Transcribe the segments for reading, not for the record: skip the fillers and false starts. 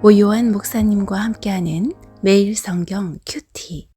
오요한 목사님과 함께하는 매일 성경 큐티.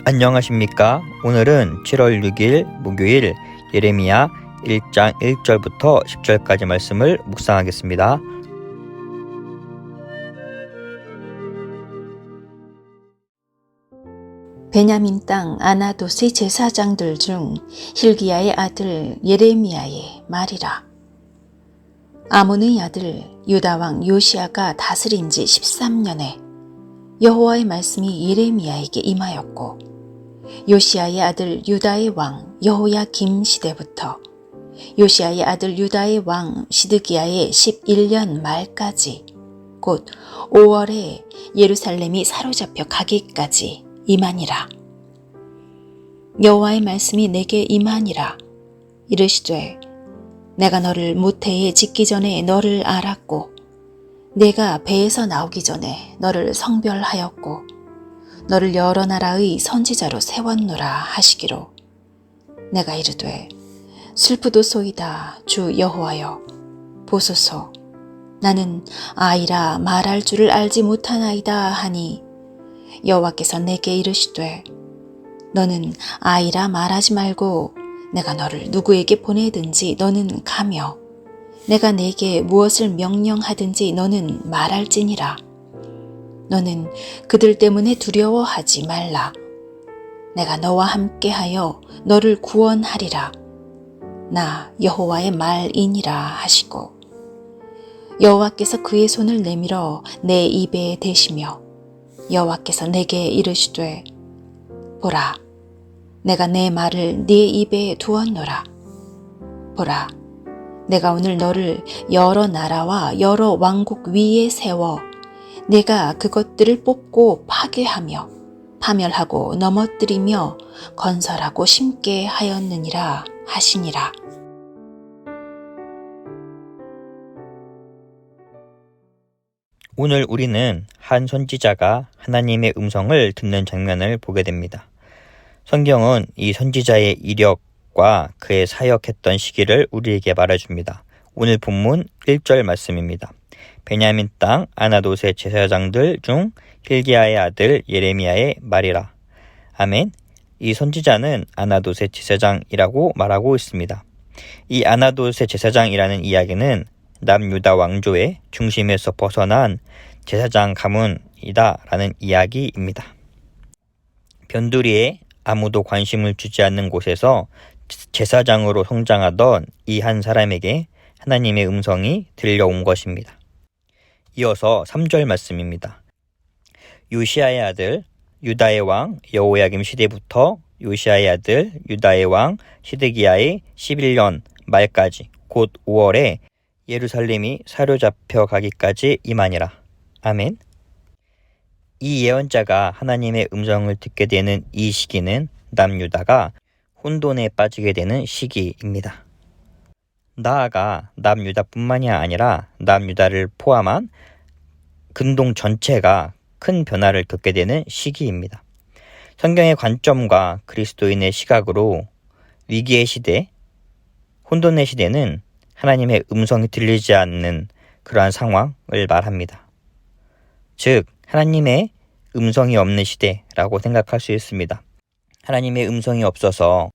안녕하십니까? 오늘은 7월 6일 목요일 예레미야 1장 1절부터 10절까지 말씀을 묵상하겠습니다. 베냐민 땅 아나돗의 제사장들 중 hil기야의 아들 예레미야의 말이라. 아몬의 아들 유다 왕 요시야가 다스린 지 13년에 여호와의 말씀이 예레미야에게 임하였고, 요시야의 아들 유다의 왕 여호야김 시대부터 요시야의 아들 유다의 왕 시드기야의 11년 말까지, 곧 5월에 예루살렘이 사로잡혀 가기까지 임하니라. 여호와의 말씀이 내게 임하니라. 이르시되, 내가 너를 모태에 짓기 전에 너를 알았고, 내가 배에서 나오기 전에 너를 성별하였고, 너를 여러 나라의 선지자로 세웠노라 하시기로, 내가 이르되, 슬프도소이다 주 여호와여, 보소서, 나는 아이라 말할 줄을 알지 못하나이다 하니, 여호와께서 내게 이르시되, 너는 아이라 말하지 말고 내가 너를 누구에게 보내든지 너는 가며, 내가 내게 무엇을 명령하든지 너는 말할지니라. 너는 그들 때문에 두려워하지 말라. 내가 너와 함께하여 너를 구원하리라. 나 여호와의 말이니라 하시고, 여호와께서 그의 손을 내밀어 내 입에 대시며, 여호와께서 내게 이르시되, 보라, 내가 내 말을 네 입에 두었노라. 보라, 내가 오늘 너를 여러 나라와 여러 왕국 위에 세워 내가 그것들을 뽑고 파괴하며 파멸하고 넘어뜨리며 건설하고 심게 하였느니라 하시니라. 오늘 우리는 한 선지자가 하나님의 음성을 듣는 장면을 보게 됩니다. 성경은 이 선지자의 이력과 그의 사역했던 시기를 우리에게 말해줍니다. 오늘 본문 1절 말씀입니다. 베냐민 땅 아나돗의 제사장들 중 hil기야의 아들 예레미야의 말이라. 아멘. 이 선지자는 아나돗의 제사장이라고 말하고 있습니다. 이 아나돗의 제사장이라는 이야기는 남유다 왕조의 중심에서 벗어난 제사장 가문이다라는 이야기입니다. 변두리에 아무도 관심을 주지 않는 곳에서 제사장으로 성장하던 이 한 사람에게 하나님의 음성이 들려온 것입니다. 이어서 3절 말씀입니다. 요시야의 아들 유다의 왕 여호야김 시대부터 요시야의 아들 유다의 왕 시드기야의 11년 말까지, 곧 5월에 예루살렘이 사로잡혀 가기까지 임하니라. 아멘. 이 예언자가 하나님의 음성을 듣게 되는 이 시기는 남유다가 혼돈에 빠지게 되는 시기입니다. 나아가 남유다뿐만이 아니라 남유다를 포함한 근동 전체가 큰 변화를 겪게 되는 시기입니다. 성경의 관점과 그리스도인의 시각으로 위기의 시대, 혼돈의 시대는 하나님의 음성이 들리지 않는 그러한 상황을 말합니다. 즉, 하나님의 음성이 없는 시대라고 생각할 수 있습니다. 하나님의 음성이 없어서,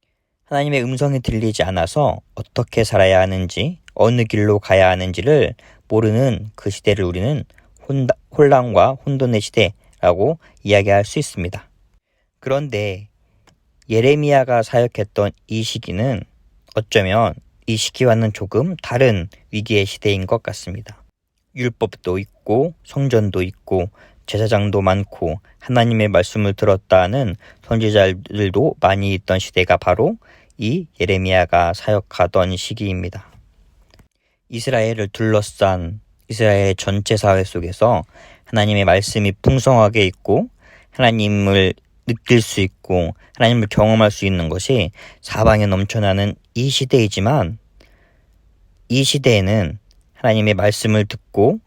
하나님의 음성이 들리지 않아서 어떻게 살아야 하는지, 어느 길로 가야 하는지를 모르는 그 시대를 우리는 혼란과 혼돈의 시대라고 이야기할 수 있습니다. 그런데 예레미야가 사역했던 이 시기는 어쩌면 이 시기와는 조금 다른 위기의 시대인 것 같습니다. 율법도 있고 성전도 있고 제사장도 많고 하나님의 말씀을 들었다는 선지자들도 많이 있던 시대가 바로 이 예레미야가 사역하던 시기입니다. 이스라엘을 둘러싼 이스라엘 전체 사회 속에서 하나님의 말씀이 풍성하게 있고 하나님을 느낄 수 있고 하나님을 경험할 수 있는 것이 사방에 넘쳐나는 이 시대이지만, 이 시대에는 하나님의 말씀을 듣고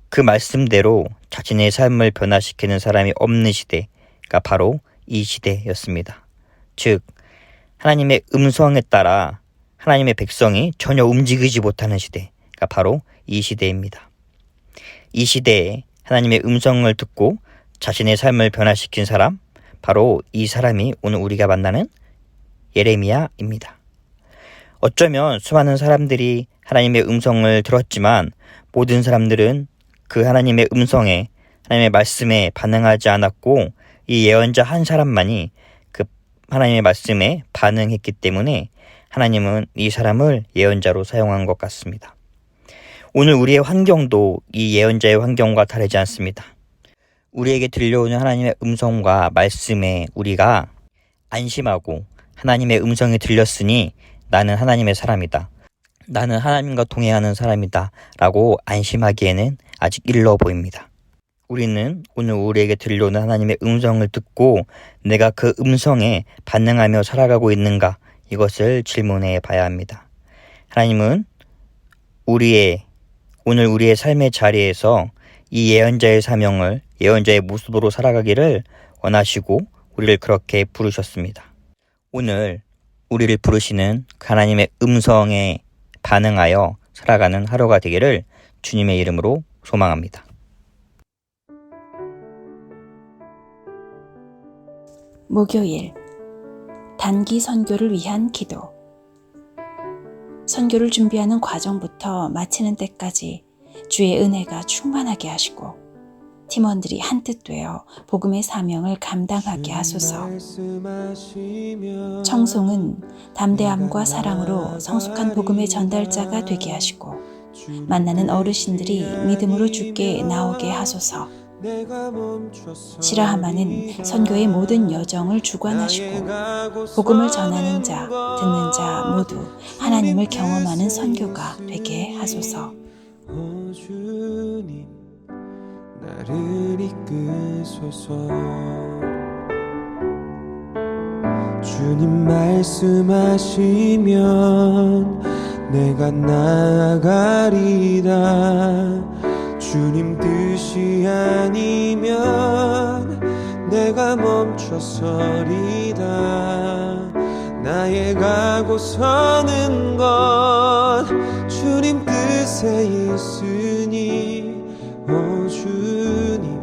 그 말씀대로 자신의 삶을 변화시키는 사람이 없는 시대가 바로 이 시대였습니다. 즉, 하나님의 음성에 따라 하나님의 백성이 전혀 움직이지 못하는 시대가 바로 이 시대입니다. 이 시대에 하나님의 음성을 듣고 자신의 삶을 변화시킨 사람, 바로 이 사람이 오늘 우리가 만나는 예레미야입니다. 어쩌면 수많은 사람들이 하나님의 음성을 들었지만 모든 사람들은 그 하나님의 음성에, 하나님의 말씀에 반응하지 않았고 이 예언자 한 사람만이 그 하나님의 말씀에 반응했기 때문에 하나님은 이 사람을 예언자로 사용한 것 같습니다. 오늘 우리의 환경도 이 예언자의 환경과 다르지 않습니다. 우리에게 들려오는 하나님의 음성과 말씀에 우리가 안심하고 하나님의 음성이 들렸으니 나는 하나님의 사람이다. 나는 하나님과 동행하는 사람이다. 라고 안심하기에는 아직 일러 보입니다. 우리는 오늘 우리에게 들려오는 하나님의 음성을 듣고 내가 그 음성에 반응하며 살아가고 있는가? 이것을 질문해 봐야 합니다. 하나님은 오늘 우리의 삶의 자리에서 이 예언자의 사명을 예언자의 모습으로 살아가기를 원하시고 우리를 그렇게 부르셨습니다. 오늘 우리를 부르시는 그 하나님의 음성에 반응하여 살아가는 하루가 되기를 주님의 이름으로 소망합니다. 목요일 단기 선교를 위한 기도. 선교를 준비하는 과정부터 마치는 때까지 주의 은혜가 충만하게 하시고 팀원들이 한뜻 되어 복음의 사명을 감당하게 하소서. 청송은 담대함과 사랑으로 성숙한 복음의 전달자가 되게 하시고 만나는 어르신들이 믿음으로 주께 나오게 하소서. 시라하마는 선교의 모든 여정을 주관하시고 복음을 전하는 자, 듣는 자 모두 하나님을 경험하는 선교가 되게 하소서. 오 주님 나를 이끄소서. 주님 말씀하시면 내가 나아가리다. 주님 뜻이 아니면 내가 멈춰서리다. 나의 가고 서는 것 주님 뜻에 있으니 오 주님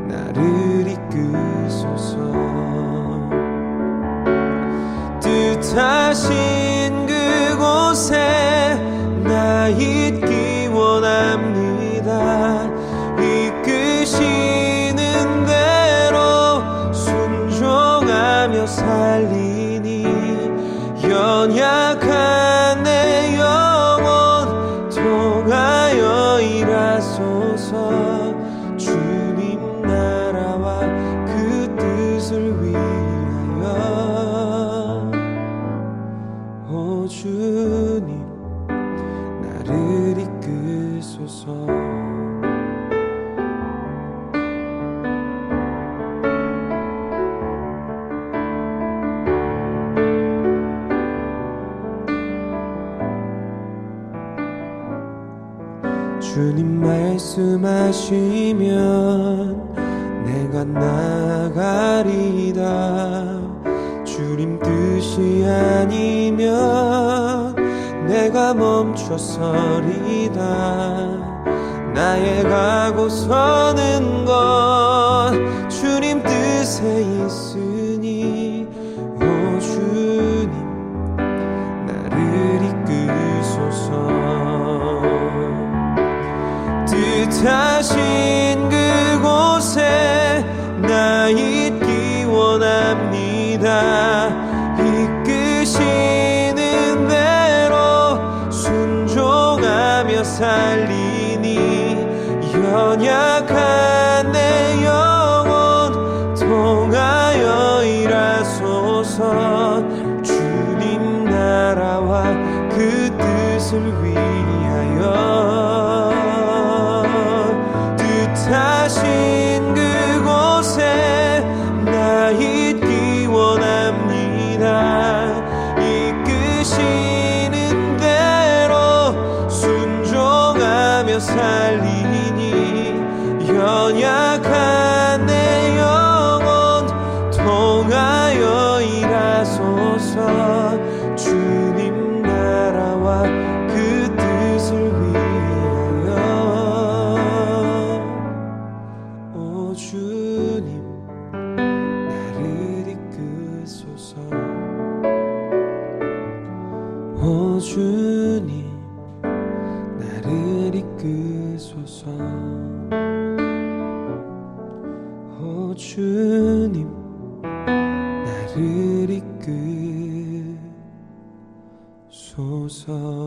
나를 이끄소서. 뜻하신 그곳에 나 있기 원합니다. 이끄시는 대로 순종하며 살리니 연약한 내 영혼 통하여 일하소서. 주님 나라와 그 뜻을 위하여 오 주님 나를 이끄소서. 주님 말씀하시면 내가 나가리다. 주님 뜻이 아니면 내가 멈춰서리다. 나의 가고 서는 것 주님 뜻에 있으니 오 주님 나를 이끄소서. 뜻하신 그곳에 나 있기 원합니다. 이끄시는 대로 순종하며 살리니 연약한 내 영혼 통하여 일하소서. 주님 나라와 그 뜻을 위하여 뜻하신 그곳에 나 있기 원합니다. 이끄시는 대로 순종하며 살리니 연약한 내 영혼 통하여 일하소서. 주님 나라와 그 뜻을 이끄소서. 오 주님 나를 이끄소서.